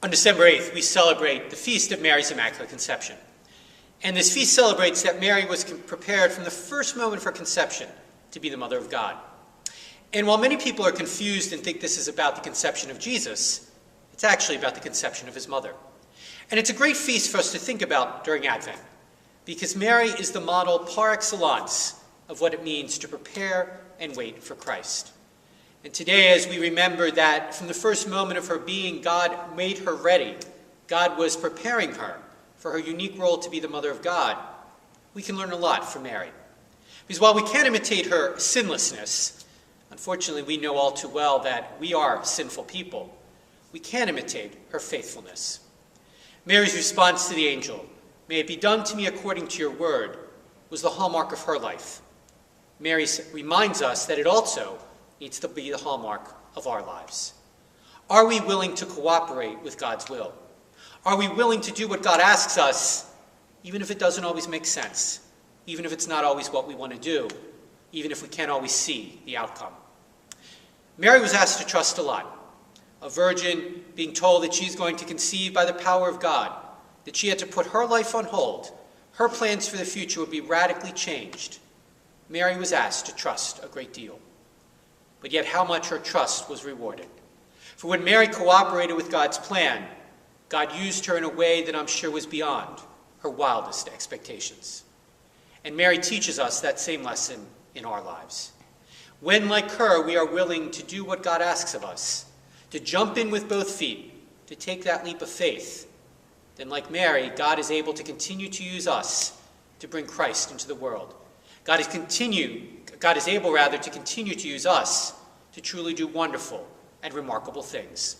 On December 8th, we celebrate the Feast of Mary's Immaculate Conception. And this feast celebrates that Mary was prepared from the first moment of her conception to be the Mother of God. And while many people are confused and think this is about the conception of Jesus, it's actually about the conception of his mother. And it's a great feast for us to think about during Advent, because Mary is the model par excellence of what it means to prepare and wait for Christ. And today, as we remember that from the first moment of her being, God made her ready, God was preparing her for her unique role to be the Mother of God, we can learn a lot from Mary. Because while we can't imitate her sinlessness, unfortunately we know all too well that we are sinful people, we can imitate her faithfulness. Mary's response to the angel, "May it be done to me according to your word," was the hallmark of her life. Mary reminds us that it also needs to be the hallmark of our lives. Are we willing to cooperate with God's will? Are we willing to do what God asks us, even if it doesn't always make sense, even if it's not always what we want to do, even if we can't always see the outcome? Mary was asked to trust a lot. A virgin being told that she's going to conceive by the power of God, that she had to put her life on hold, her plans for the future would be radically changed. Mary was asked to trust a great deal. But yet how much her trust was rewarded. For when Mary cooperated with God's plan, God used her in a way that I'm sure was beyond her wildest expectations. And Mary teaches us that same lesson in our lives. When, like her, we are willing to do what God asks of us, to jump in with both feet, to take that leap of faith, then like Mary, God is able to continue to use us to bring Christ into the world. God is able to continue to use us to truly do wonderful and remarkable things.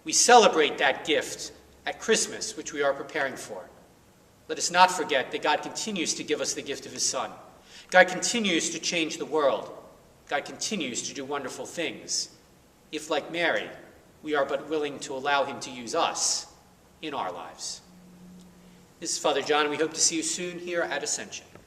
We celebrate that gift at Christmas, which we are preparing for. Let us not forget that God continues to give us the gift of his Son. God continues to change the world. God continues to do wonderful things, if, like Mary, we are but willing to allow him to use us in our lives. This is Father John, and we hope to see you soon here at Ascension.